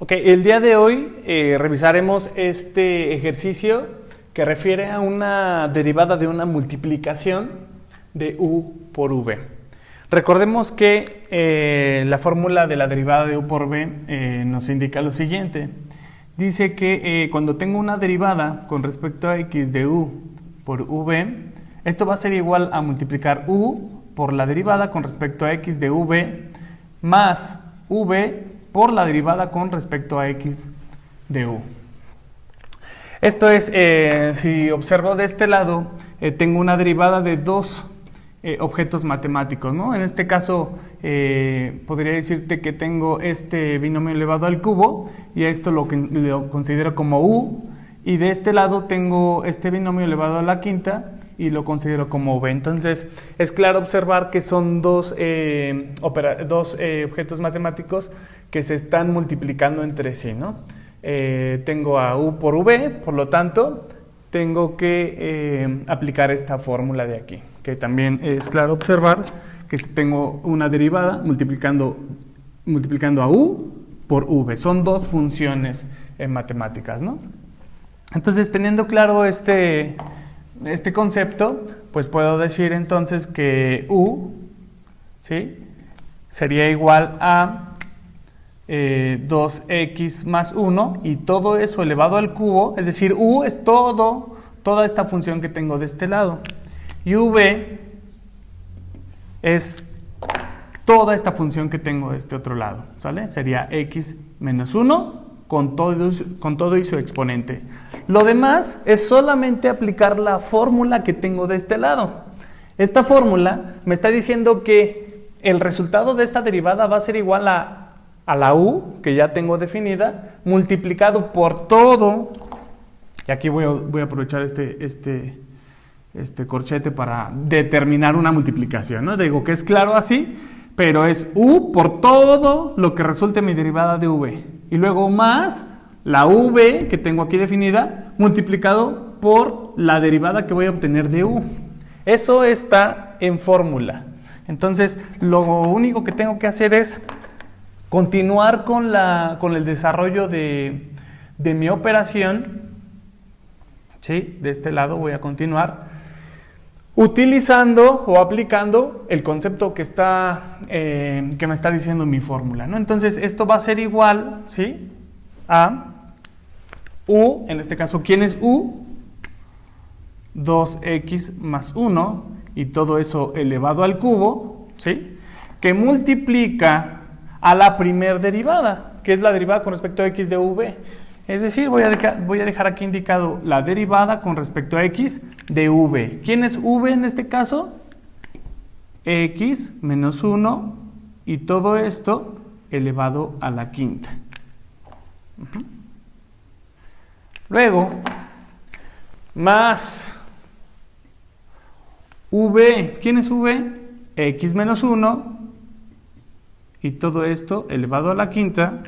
Ok, el día de hoy revisaremos este ejercicio que refiere a una derivada de una multiplicación de u por v. Recordemos que la fórmula de la derivada de u por v nos indica lo siguiente. Dice que cuando tengo una derivada con respecto a x de u por v, esto va a ser igual a multiplicar u por la derivada con respecto a x de v más v por la derivada con respecto a x de u. Esto es, si observo de este lado, tengo una derivada de dos objetos matemáticos, ¿no? En este caso, podría decirte que tengo este binomio elevado al cubo y a esto lo considero como u, y de este lado tengo este binomio elevado a la quinta y lo considero como v. Entonces, es claro observar que son dos objetos matemáticos que se están multiplicando entre sí, ¿no? Tengo a u por v, por lo tanto, tengo que aplicar esta fórmula de aquí, que también es claro observar que tengo una derivada multiplicando a u por v. Son dos funciones matemáticas, ¿no? Entonces, teniendo claro este concepto, pues puedo decir entonces que u, ¿sí?, sería igual a 2x más 1 y todo eso elevado al cubo, es decir, u es toda esta función que tengo de este lado y v es toda esta función que tengo de este otro lado, ¿sale? Sería x menos 1 con todo y su exponente. Lo demás es solamente aplicar la fórmula que tengo de este lado. Esta fórmula me está diciendo que el resultado de esta derivada va a ser igual a la u, que ya tengo definida, multiplicado por todo, y aquí voy a aprovechar este corchete para determinar una multiplicación, ¿no? Digo que es claro así, pero es u por todo lo que resulte mi derivada de v, y luego más la v que tengo aquí definida, multiplicado por la derivada que voy a obtener de u. Eso está en fórmula. Entonces, lo único que tengo que hacer es continuar con el desarrollo de mi operación, ¿sí? De este lado voy a continuar utilizando o aplicando el concepto que me está diciendo mi fórmula, ¿no? Entonces, esto va a ser igual, ¿sí?, a u, en este caso, ¿quién es u? 2x más 1 y todo eso elevado al cubo, ¿sí?, que multiplica a la primer derivada, que es la derivada con respecto a x de v. Es decir, voy a dejar aquí indicado la derivada con respecto a x de v. ¿Quién es v en este caso? X menos 1 y todo esto elevado a la quinta. Luego, más v. ¿Quién es v? X menos 1 y todo esto elevado a la quinta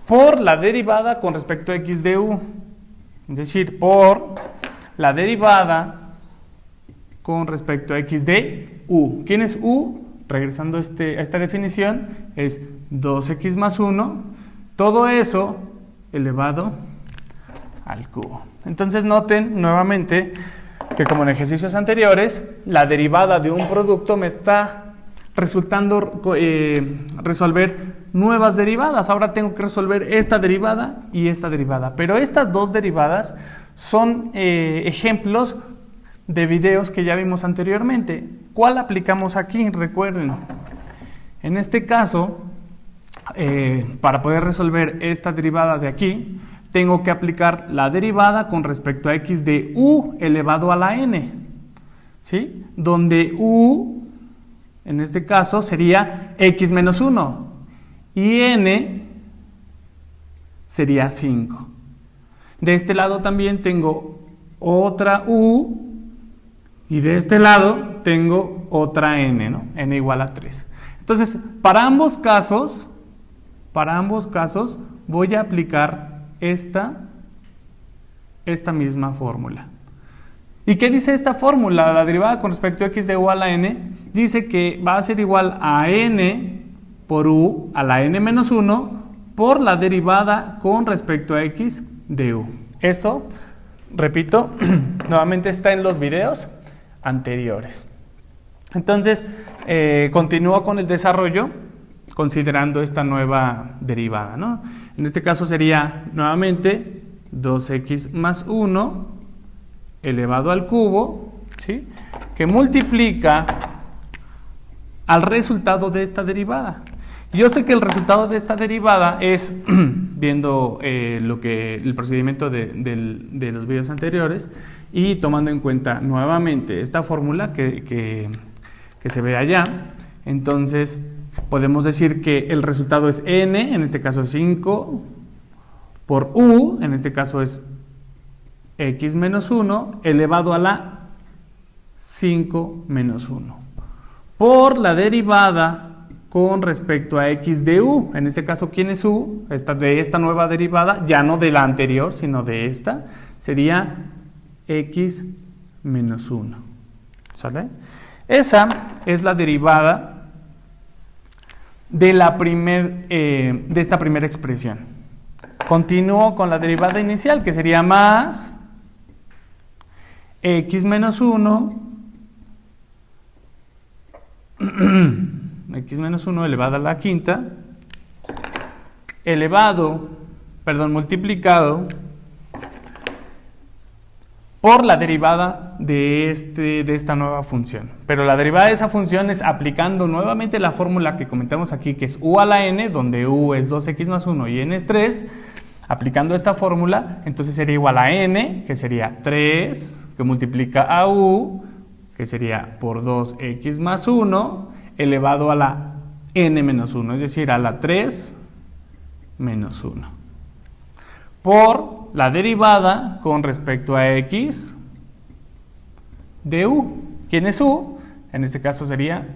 por la derivada con respecto a x de u, es decir, por la derivada con respecto a x de u. ¿Quién es u? Regresando a esta definición, es 2x más 1, todo eso elevado al cubo. Entonces noten nuevamente que, como en ejercicios anteriores, la derivada de un producto me está resultando resolver nuevas derivadas. Ahora tengo que resolver esta derivada y esta derivada, pero estas dos derivadas son ejemplos de videos que ya vimos anteriormente. ¿Cuál aplicamos aquí? Recuerden, en este caso, para poder resolver esta derivada de aquí, tengo que aplicar la derivada con respecto a x de u elevado a la n, ¿sí?, donde u en este caso sería x menos 1 y n sería 5. De este lado también tengo otra u y de este lado tengo otra n, ¿no? N igual a 3. Entonces, para ambos casos voy a aplicar esta misma fórmula. ¿Y qué dice esta fórmula? La derivada con respecto a x de u a la n dice que va a ser igual a n por u a la n menos 1 por la derivada con respecto a x de u. Esto, repito, nuevamente está en los videos anteriores. Entonces, continúo con el desarrollo considerando esta nueva derivada, ¿no? En este caso sería nuevamente 2x más 1 elevado al cubo, ¿sí?, que multiplica al resultado de esta derivada. Yo sé que el resultado de esta derivada es, viendo el procedimiento de los videos anteriores y tomando en cuenta nuevamente esta fórmula que se ve allá, entonces podemos decir que el resultado es n, en este caso es 5, por u, en este caso es x menos 1, elevado a la 5 menos 1, por la derivada con respecto a x de u. En este caso, ¿quién es u? De esta nueva derivada, ya no de la anterior, sino de esta, sería x menos 1. ¿Sale? Esa es la derivada de esta primera expresión. Continúo con la derivada inicial, que sería más x menos 1 x menos 1 elevado a la quinta multiplicado por la derivada de esta nueva función. Pero la derivada de esa función es aplicando nuevamente la fórmula que comentamos aquí, que es u a la n, donde u es 2x más 1 y n es 3. Aplicando esta fórmula, entonces sería igual a n, que sería 3, que multiplica a u, que sería por 2x más 1, elevado a la n menos 1, es decir, a la 3 menos 1. Por la derivada con respecto a x de u. ¿Quién es u? En este caso sería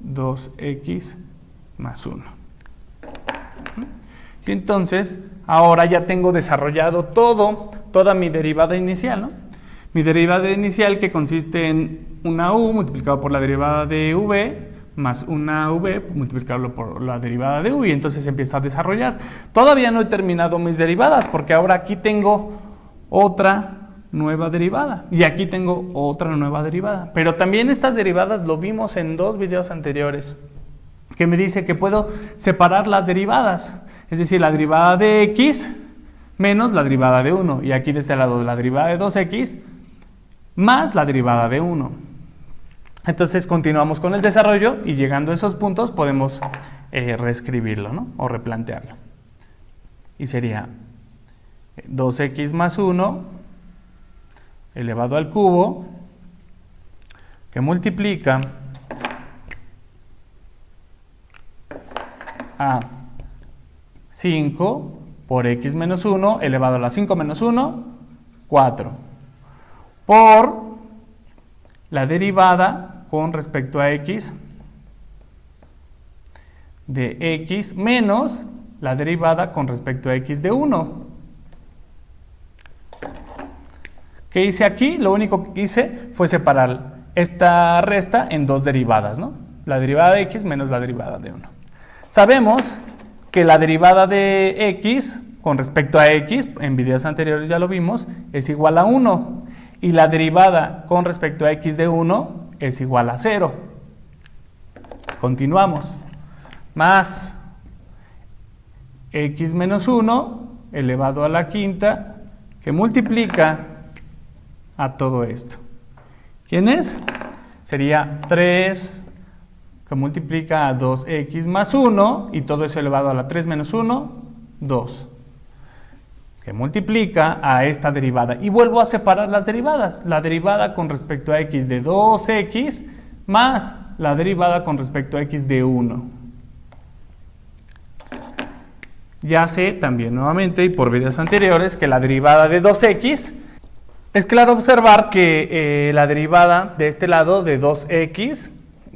2x más 1. Y entonces, ahora ya tengo desarrollado toda mi derivada inicial, ¿no? Mi derivada inicial, que consiste en una u multiplicado por la derivada de v más una v multiplicarlo por la derivada de u, y entonces empieza a desarrollar. Todavía no he terminado mis derivadas, porque ahora aquí tengo otra nueva derivada y aquí tengo otra nueva derivada. Pero también estas derivadas lo vimos en 2 videos anteriores, que me dice que puedo separar las derivadas, es decir, la derivada de x menos la derivada de 1, y aquí de este lado la derivada de 2x más la derivada de 1. Entonces continuamos con el desarrollo y llegando a esos puntos podemos reescribirlo, ¿no?, o replantearlo. Y sería 2x más 1 elevado al cubo, que multiplica a 5 por x menos 1 elevado a la 5 menos 1, 4, por la derivada con respecto a x de x menos la derivada con respecto a x de 1. ¿Qué hice aquí? Lo único que hice fue separar esta resta en 2 derivadas, ¿no? La derivada de x menos la derivada de 1. Sabemos que la derivada de x con respecto a x, en videos anteriores ya lo vimos, es igual a 1. Y la derivada con respecto a x de 1 es igual a 0. Continuamos. Más x menos 1 elevado a la quinta, que multiplica a todo esto. ¿Quién es? Sería 3, que multiplica a 2x más 1, y todo eso elevado a la 3 menos 1, 2. Que multiplica a esta derivada. Y vuelvo a separar las derivadas. La derivada con respecto a x de 2x más la derivada con respecto a x de 1. Ya sé también nuevamente y por videos anteriores que la derivada de 2x, es claro observar que la derivada de este lado de 2x,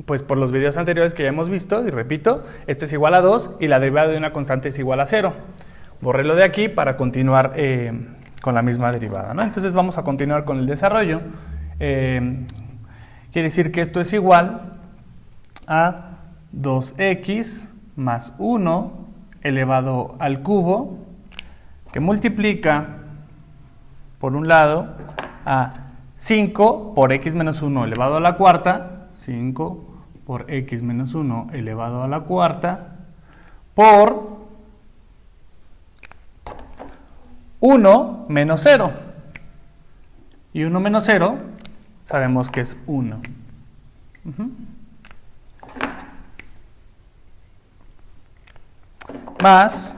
pues por los videos anteriores que ya hemos visto, y repito, esto es igual a 2 y la derivada de una constante es igual a 0. Borré lo de aquí para continuar con la misma derivada, ¿no? Entonces vamos a continuar con el desarrollo. Quiere decir que esto es igual a 2x más 1 elevado al cubo, que multiplica, por un lado, a 5 por x menos 1 elevado a la cuarta, 5 por x menos 1 elevado a la cuarta, por 1 menos 0. Y 1 menos 0 sabemos que es 1. Más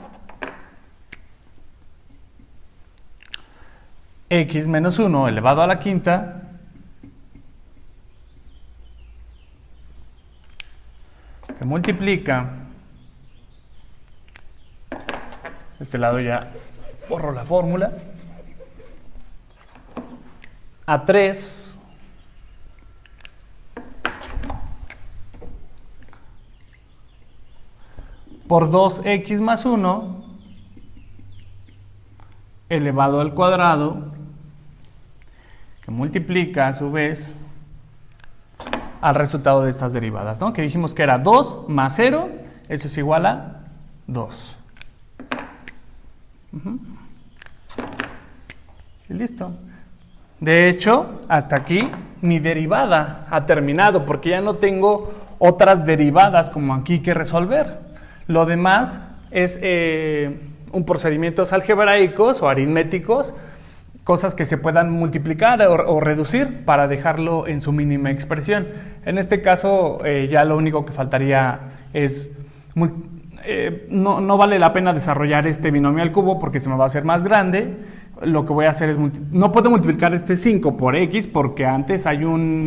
x menos 1 elevado a la quinta que multiplica, de este lado ya borro la fórmula, a 3 por 2x más 1 elevado al cuadrado, que multiplica a su vez al resultado de estas derivadas, ¿no? Que dijimos que era 2 más 0, eso es igual a 2. Y listo. De hecho, hasta aquí mi derivada ha terminado, porque ya no tengo otras derivadas como aquí que resolver. Lo demás es un procedimientos algebraicos o aritméticos, cosas que se puedan multiplicar o reducir para dejarlo en su mínima expresión. En este caso ya lo único que faltaría es, no vale la pena desarrollar este binomio al cubo porque se me va a hacer más grande. Lo que voy a hacer es, no puedo multiplicar este 5 por x porque antes hay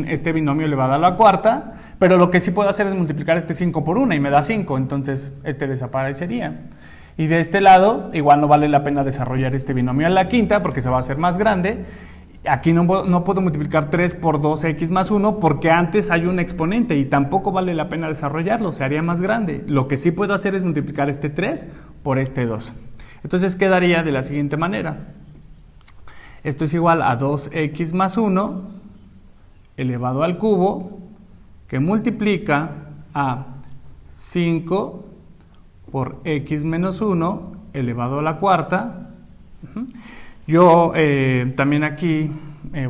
este binomio elevado a la cuarta, pero lo que sí puedo hacer es multiplicar este 5 por 1 y me da 5, entonces este desaparecería. Y de este lado, igual no vale la pena desarrollar este binomio a la quinta porque se va a hacer más grande. Aquí no puedo multiplicar 3 por 2x más 1 porque antes hay un exponente y tampoco vale la pena desarrollarlo, se haría más grande. Lo que sí puedo hacer es multiplicar este 3 por este 2. Entonces quedaría de la siguiente manera. Esto es igual a 2x más 1 elevado al cubo, que multiplica a 5 por x menos 1 elevado a la cuarta. Yo también aquí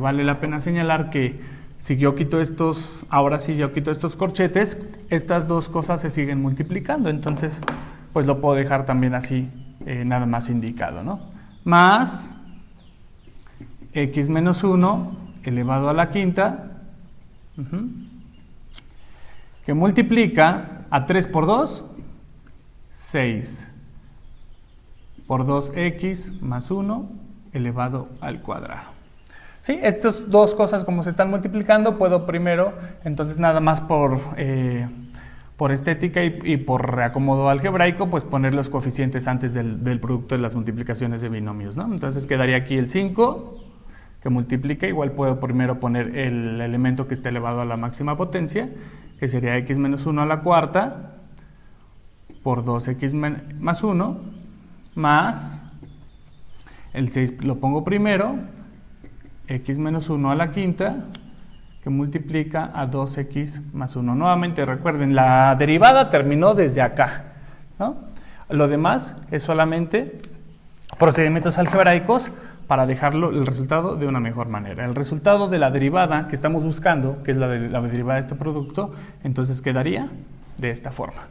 vale la pena señalar que si yo quito estos, ahora sí yo quito estos corchetes, estas dos cosas se siguen multiplicando, entonces pues lo puedo dejar también así, nada más indicado, ¿no? Más x menos 1 elevado a la quinta, que multiplica a 3 por 2, 6 por 2x más 1 elevado al cuadrado. ¿Sí? Estas dos cosas como se están multiplicando, puedo primero, entonces nada más por estética y por reacomodo algebraico, pues poner los coeficientes antes del producto de las multiplicaciones de binomios, ¿no? Entonces quedaría aquí el 5 que multiplica, igual puedo primero poner el elemento que esté elevado a la máxima potencia, que sería x menos 1 a la cuarta, por 2x más 1, más el 6 lo pongo primero, x menos 1 a la quinta, que multiplica a 2x más 1. Nuevamente recuerden, la derivada terminó desde acá, ¿no? Lo demás es solamente procedimientos algebraicos para dejarlo el resultado de una mejor manera. El resultado de la derivada que estamos buscando, que es la derivada de este producto, entonces quedaría de esta forma.